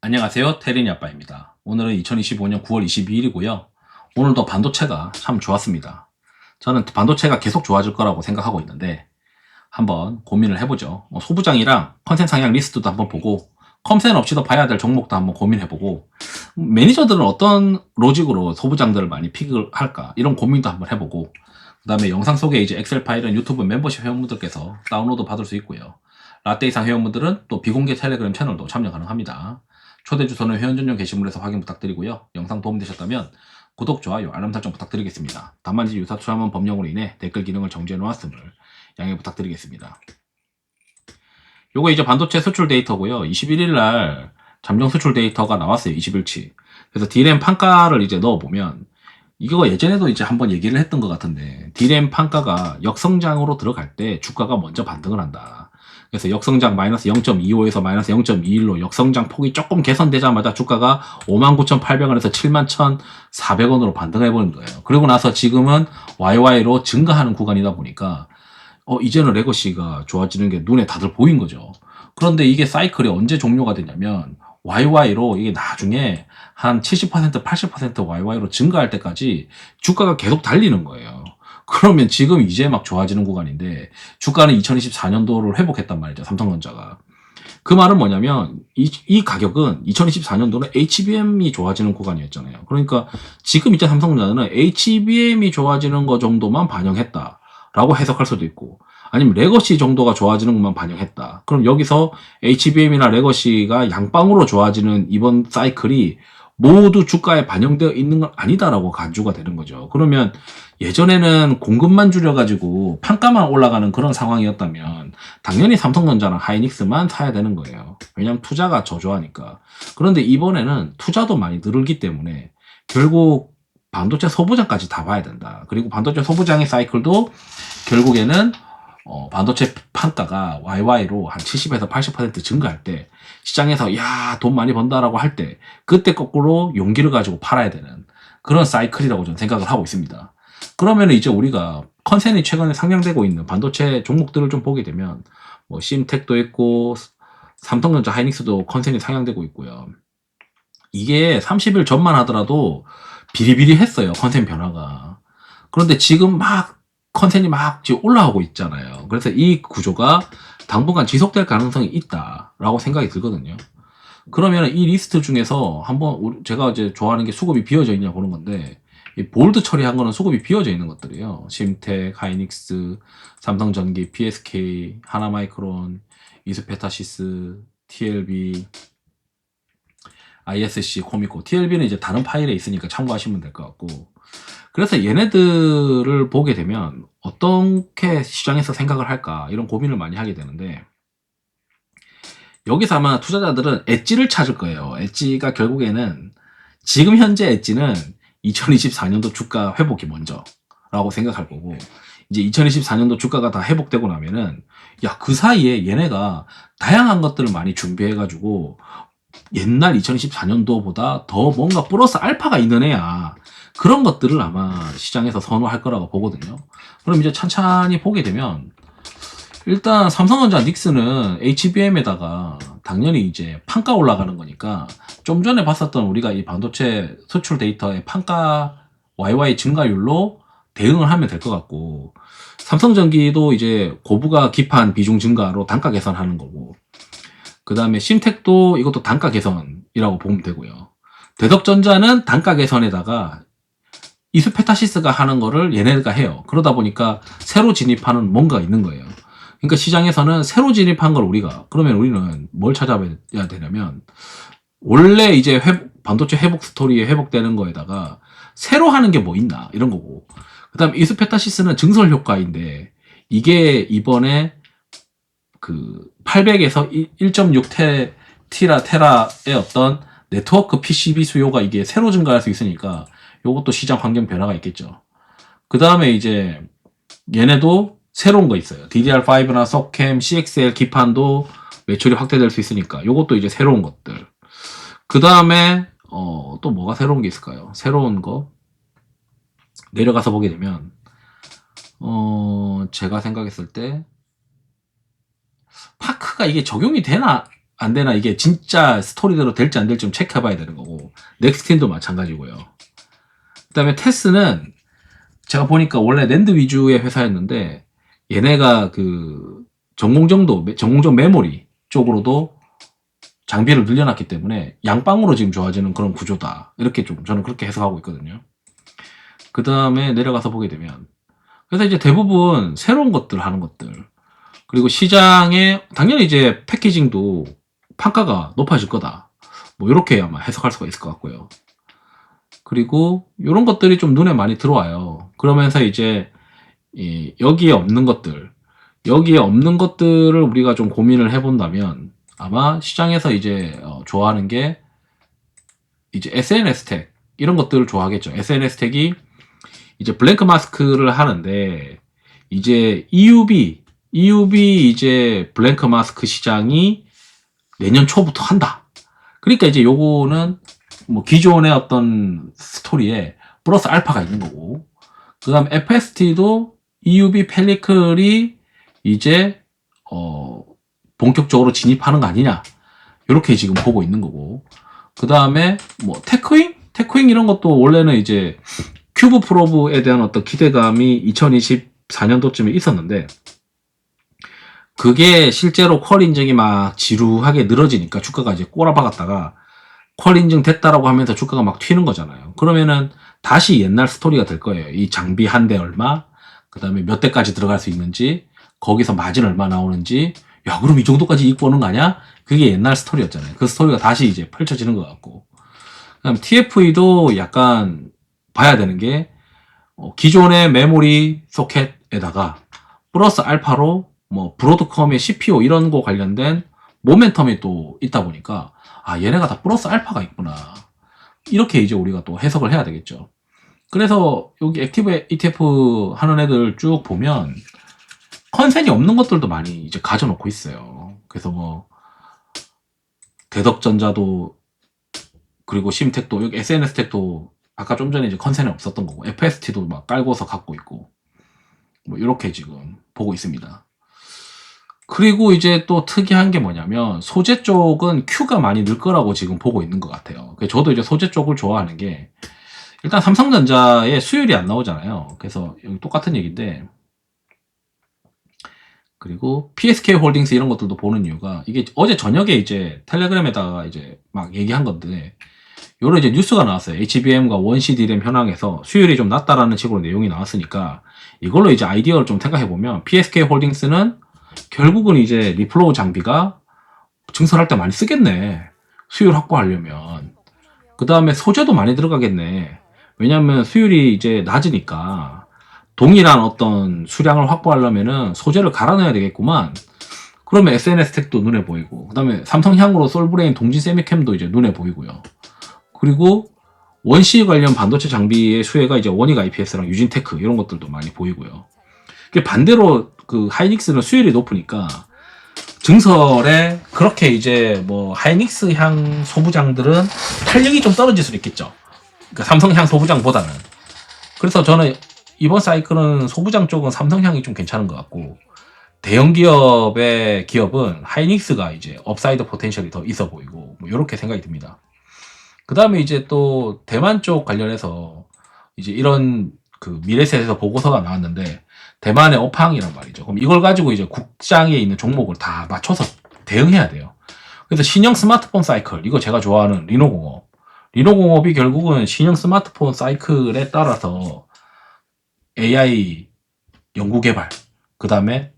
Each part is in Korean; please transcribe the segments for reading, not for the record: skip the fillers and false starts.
안녕하세요. 태린이 아빠입니다. 오늘은 2025년 9월 22일이고요. 오늘도 반도체가 참 좋았습니다. 저는 반도체가 계속 좋아질 거라고 생각하고 있는데 한번 고민을 해보죠. 소부장이랑 컨센 상향 리스트도 한번 보고 컴센 없이도 봐야 될 종목도 한번 고민해보고 매니저들은 어떤 로직으로 소부장들을 많이 픽을 할까 이런 고민도 한번 해보고 그 다음에 영상 속에 이제 엑셀 파일은 유튜브 멤버십 회원분들께서 다운로드 받을 수 있고요. 라떼 이상 회원분들은 또 비공개 텔레그램 채널도 참여 가능합니다. 초대 주소는 회원 전용 게시물에서 확인 부탁드리고요. 영상 도움되셨다면 구독, 좋아요, 알람 설정 부탁드리겠습니다. 단만지 유사 투자문 법령으로 인해 댓글 기능을 정지해 놓았음을 양해 부탁드리겠습니다. 요거 이제 반도체 수출 데이터고요. 21일 날 잠정 수출 데이터가 나왔어요. 20일치. 그래서 D램 판가를 이제 넣어보면 이거 예전에도 이제 한번 얘기를 했던 것 같은데 D램 판가가 역성장으로 들어갈 때 주가가 먼저 반등을 한다. 그래서 역성장 마이너스 0.25에서 마이너스 0.21로 역성장 폭이 조금 개선되자마자 주가가 59,800원에서 71,400원으로 반등해버린 거예요. 그리고 나서 지금은 YY로 증가하는 구간이다 보니까 이제는 레거시가 좋아지는 게 눈에 다들 보인 거죠. 그런데 이게 사이클이 언제 종료가 되냐면 YY로 이게 나중에 한 70%, 80% YY로 증가할 때까지 주가가 계속 달리는 거예요. 그러면 지금 이제 막 좋아지는 구간인데 주가는 2024년도를 회복했단 말이죠. 삼성전자가. 그 말은 뭐냐면 이 가격은 2024년도는 HBM이 좋아지는 구간이었잖아요. 그러니까 지금 이제 삼성전자는 HBM이 좋아지는 거 정도만 반영했다라고 해석할 수도 있고 아니면 레거시 정도가 좋아지는 것만 반영했다. 그럼 여기서 HBM이나 레거시가 양방으로 좋아지는 이번 사이클이 모두 주가에 반영되어 있는 건 아니다라고 간주가 되는 거죠. 그러면 예전에는 공급만 줄여가지고 판가만 올라가는 그런 상황이었다면 당연히 삼성전자랑 하이닉스만 사야 되는 거예요. 왜냐하면 투자가 저조하니까. 그런데 이번에는 투자도 많이 늘기 때문에 결국 반도체 소부장까지 다 봐야 된다. 그리고 반도체 소부장의 사이클도 결국에는 반도체 판가가 YY로 한 70에서 80% 증가할 때 시장에서 야, 돈 많이 번다라고 할 때 그때 거꾸로 용기를 가지고 팔아야 되는 그런 사이클이라고 저는 생각을 하고 있습니다. 그러면 이제 우리가 컨센이 최근에 상향되고 있는 반도체 종목들을 좀 보게 되면 뭐 심텍도 있고 삼성전자 하이닉스도 컨센이 상향되고 있고요. 이게 30일 전만 하더라도 비리비리했어요. 컨센 변화가. 그런데 지금 막 컨센이 막 지금 올라오고 있잖아요. 그래서 이 구조가 당분간 지속될 가능성이 있다라고 생각이 들거든요. 그러면 이 리스트 중에서 한번 제가 이제 좋아하는 게 수급이 비어져 있냐 보는 건데 이 볼드 처리한 거는 수급이 비어져 있는 것들이에요. 심텍, 하이닉스, 삼성전기, PSK, 하나마이크론, 이스페타시스, TLB, ISC, 코미코. TLB는 이제 다른 파일에 있으니까 참고하시면 될 것 같고. 그래서 얘네들을 보게 되면 어떻게 시장에서 생각을 할까 이런 고민을 많이 하게 되는데 여기서 아마 투자자들은 엣지를 찾을 거예요. 엣지가 결국에는 지금 현재 엣지는 2024년도 주가 회복이 먼저라고 생각할 거고 이제 2024년도 주가가 다 회복되고 나면은 야, 그 사이에 얘네가 다양한 것들을 많이 준비해가지고 옛날 2024년도보다 더 뭔가 플러스 알파가 있는 애야. 그런 것들을 아마 시장에서 선호할 거라고 보거든요. 그럼 이제 찬찬히 보게 되면 일단 삼성전자 닉스는 HBM에다가 당연히 이제 판가 올라가는 거니까 좀 전에 봤었던 우리가 이 반도체 수출 데이터의 판가 YY 증가율로 대응을 하면 될 것 같고 삼성전기도 이제 고부가 기판 비중 증가로 단가 개선하는 거고 그 다음에 심텍도 이것도 단가 개선이라고 보면 되고요. 대덕전자는 단가 개선에다가 이스페타시스가 하는 거를 얘네가 해요. 그러다 보니까 새로 진입하는 뭔가가 있는 거예요. 그러니까 시장에서는 새로 진입한 걸 그러면 우리는 뭘 찾아봐야 되냐면 원래 이제 반도체 회복 스토리에 회복되는 거에다가 새로 하는 게 뭐 있나 이런 거고 그 다음 이스페타시스는 증설 효과인데 이게 이번에 그 800에서 1.6 테라의 어떤 네트워크 PCB 수요가 이게 새로 증가할 수 있으니까 요것도 시장 환경 변화가 있겠죠. 그 다음에 이제 얘네도 새로운 거 있어요. DDR5나 서캠, CXL 기판도 매출이 확대될 수 있으니까 요것도 이제 새로운 것들. 그 다음에 또 뭐가 새로운 게 있을까요? 새로운 거 내려가서 보게 되면 제가 생각했을 때 파크가 이게 적용이 되나 안 되나, 이게 진짜 스토리대로 될지 안 될지 좀 체크해봐야 되는 거고, 넥스틴도 마찬가지고요. 그 다음에 테스는 제가 보니까 원래 랜드 위주의 회사였는데, 얘네가 그 전공정 메모리 쪽으로도 장비를 늘려놨기 때문에 양방으로 지금 좋아지는 그런 구조다. 이렇게 좀 저는 그렇게 해석하고 있거든요. 그 다음에 내려가서 보게 되면, 그래서 이제 대부분 새로운 것들 하는 것들, 그리고 시장에 당연히 이제 패키징도 판가가 높아질 거다. 뭐 이렇게 아마 해석할 수가 있을 것 같고요. 그리고 이런 것들이 좀 눈에 많이 들어와요. 그러면서 이제 여기에 없는 것들을 우리가 좀 고민을 해본다면 아마 시장에서 이제 좋아하는 게 이제 SNS 텍 이런 것들을 좋아하겠죠. SNS 텍이 이제 블랭크 마스크를 하는데 이제 EUV 이제 블랭크 마스크 시장이 내년 초부터 한다. 그러니까 이제 요거는 뭐 기존의 어떤 스토리에 플러스 알파가 있는 거고, 그 다음 FST도 EUV 펠리클이 이제 본격적으로 진입하는 거 아니냐, 이렇게 지금 보고 있는 거고, 그 다음에 뭐 테크윙 이런 것도 원래는 이제 큐브 프로브에 대한 어떤 기대감이 2024년도쯤에 있었는데, 그게 실제로 퀄 인증이 막 지루하게 늘어지니까 주가가 이제 꼬라박았다가 퀄 인증 됐다라고 하면서 주가가 막 튀는 거잖아요. 그러면은 다시 옛날 스토리가 될 거예요. 이 장비 한 대 얼마, 그 다음에 몇 대까지 들어갈 수 있는지, 거기서 마진 얼마 나오는지, 야, 그럼 이 정도까지 이익 보는 거 아니야? 그게 옛날 스토리였잖아요. 그 스토리가 다시 이제 펼쳐지는 것 같고. 그 다음에 TFE도 약간 봐야 되는 게, 기존의 메모리 소켓에다가 플러스 알파로 뭐 브로드컴의 CPO 이런 거 관련된 모멘텀이 또 있다 보니까, 아, 얘네가 다 플러스 알파가 있구나, 이렇게 이제 우리가 또 해석을 해야 되겠죠. 그래서 여기 액티브 ETF 하는 애들 쭉 보면 컨센이 없는 것들도 많이 이제 가져놓고 있어요. 그래서 뭐 대덕전자도, 그리고 심텍도, 여기 SNS텍도 아까 좀 전에 이제 컨센이 없었던 거고, FST도 막 깔고서 갖고 있고, 뭐 이렇게 지금 보고 있습니다. 그리고 이제 또 특이한 게 뭐냐면 소재 쪽은 Q가 많이 늘 거라고 지금 보고 있는 것 같아요. 저도 이제 소재 쪽을 좋아하는 게, 일단 삼성전자의 수율이 안 나오잖아요. 그래서 여기 똑같은 얘기인데, 그리고 PSK 홀딩스 이런 것들도 보는 이유가, 이게 어제 저녁에 이제 텔레그램에다가 이제 막 얘기한 건데, 요런 이제 뉴스가 나왔어요. HBM과 원시 D램 현황에서 수율이 좀 낮다라는 식으로 내용이 나왔으니까, 이걸로 이제 아이디어를 좀 생각해보면 PSK 홀딩스는 결국은 이제 리플로우 장비가 증설할 때 많이 쓰겠네, 수율 확보하려면. 그 다음에 소재도 많이 들어가겠네. 왜냐면 수율이 이제 낮으니까 동일한 어떤 수량을 확보하려면은 소재를 갈아넣어야 되겠구만. 그러면 SNS 텍도 눈에 보이고, 그 다음에 삼성향으로 솔브레인 동진 세미캠도 이제 눈에 보이고요. 그리고 원시 관련 반도체 장비의 수혜가 이제 원익 IPS랑 유진테크 이런 것들도 많이 보이고요. 반대로 그 하이닉스는 수율이 높으니까 증설에 그렇게 이제 뭐 하이닉스 향 소부장들은 탄력이 좀 떨어질 수도 있겠죠. 그러니까 삼성향 소부장보다는. 그래서 저는 이번 사이클은 소부장 쪽은 삼성향이 좀 괜찮은 것 같고, 대형 기업은 하이닉스가 이제 업사이드 포텐셜이 더 있어 보이고, 뭐 이렇게 생각이 듭니다. 그 다음에 이제 또 대만 쪽 관련해서 이제 이런 그 미래셋에서 보고서가 나왔는데, 대만의 업황이란 말이죠. 그럼 이걸 가지고 이제 국장에 있는 종목을 다 맞춰서 대응해야 돼요. 그래서 신형 스마트폰 사이클, 이거 제가 좋아하는 리노공업이 결국은 신형 스마트폰 사이클에 따라서 AI 연구개발, 그 다음에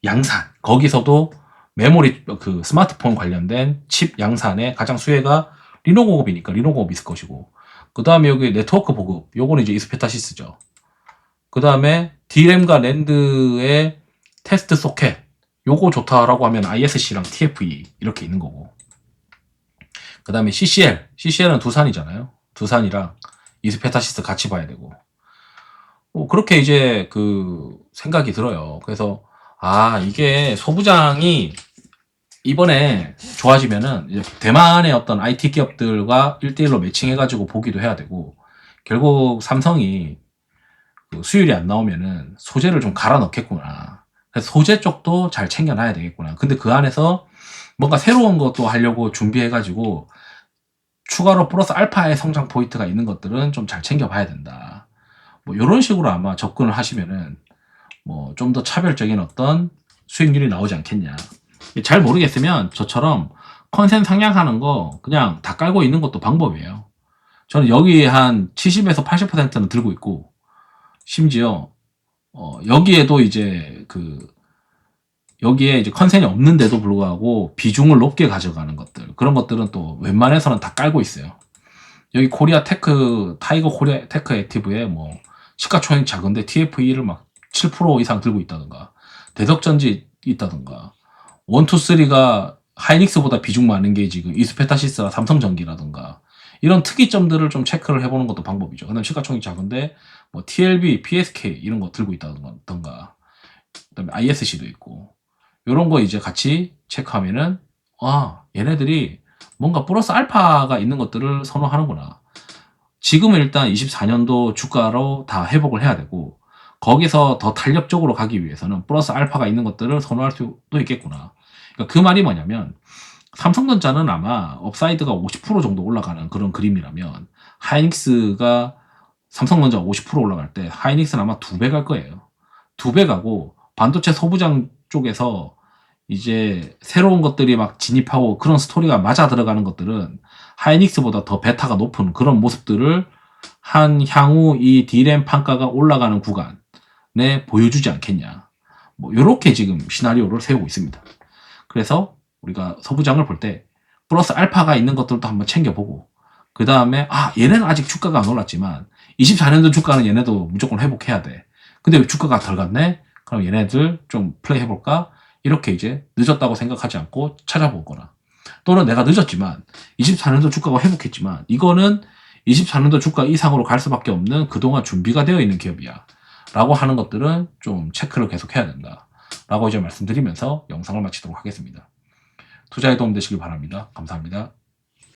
양산, 거기서도 메모리 그 스마트폰 관련된 칩 양산의 가장 수혜가 리노공업이니까 리노공업이 있을 것이고, 그 다음에 여기 네트워크 보급, 요거는 이제 이스페타시스죠. 그 다음에 D램과 랜드의 테스트 소켓, 요거 좋다라고 하면 ISC랑 TFE 이렇게 있는 거고, 그 다음에 CCL은 두산이잖아요. 두산이랑 이스페타시스 같이 봐야 되고, 그렇게 이제 그 생각이 들어요. 그래서 이게 소부장이 이번에 좋아지면은 이제 대만의 어떤 IT 기업들과 1대1로 매칭해가지고 보기도 해야 되고, 결국 삼성이 그 수율이 안 나오면은 소재를 좀 갈아 넣겠구나. 그래서 소재 쪽도 잘 챙겨놔야 되겠구나. 근데 그 안에서 뭔가 새로운 것도 하려고 준비해가지고 추가로 플러스 알파의 성장 포인트가 있는 것들은 좀 잘 챙겨봐야 된다. 뭐 이런 식으로 아마 접근을 하시면은 뭐 좀 더 차별적인 어떤 수익률이 나오지 않겠냐. 잘 모르겠으면 저처럼 컨센 상향하는 거 그냥 다 깔고 있는 것도 방법이에요. 저는 여기 한 70에서 80%는 들고 있고, 심지어 여기에도 이제 여기에 이제 컨센이 없는데도 불구하고 비중을 높게 가져가는 것들, 그런 것들은 또 웬만해서는 다 깔고 있어요. 여기 코리아 테크, 타이거 코리아 테크 액티브에 뭐 시가총액 작은데 TFE를 막 7% 이상 들고 있다든가, 대덕전지 있다든가, 1, 2, 3가 하이닉스보다 비중 많은 게 지금 이스페타시스나 삼성전기라든가, 이런 특이점들을 좀 체크를 해보는 것도 방법이죠. 그다음 시가총액 작은데 뭐 TLB, PSK 이런 거 들고 있다든가, 그다음에 ISC도 있고, 요런 거 이제 같이 체크하면은 얘네들이 뭔가 플러스 알파가 있는 것들을 선호하는구나. 지금은 일단 24년도 주가로 다 회복을 해야 되고, 거기서 더 탄력적으로 가기 위해서는 플러스 알파가 있는 것들을 선호할 수도 있겠구나. 그러니까 그 말이 뭐냐면, 삼성전자는 아마 업사이드가 50% 정도 올라가는 그런 그림이라면, 하이닉스가 삼성전자 50% 올라갈 때 하이닉스는 아마 2배 갈 거예요. 2배 가고, 반도체 소부장 쪽에서 이제 새로운 것들이 막 진입하고 그런 스토리가 맞아 들어가는 것들은 하이닉스보다 더 베타가 높은 그런 모습들을 향후 이 D램 판가가 올라가는 구간에 보여주지 않겠냐. 뭐 요렇게 지금 시나리오를 세우고 있습니다. 그래서 우리가 소부장을 볼 때 플러스 알파가 있는 것들도 한번 챙겨보고, 그 다음에 얘네는 아직 주가가 안 올랐지만 24년도 주가는 얘네도 무조건 회복해야 돼. 근데 왜 주가가 덜 갔네? 그럼 얘네들 좀 플레이 해볼까? 이렇게 이제 늦었다고 생각하지 않고 찾아보거나, 또는 내가 늦었지만 24년도 주가가 회복했지만 이거는 24년도 주가 이상으로 갈 수밖에 없는 그동안 준비가 되어 있는 기업이야 라고 하는 것들은 좀 체크를 계속 해야 된다 라고 이제 말씀드리면서 영상을 마치도록 하겠습니다. 투자에 도움 되시길 바랍니다. 감사합니다.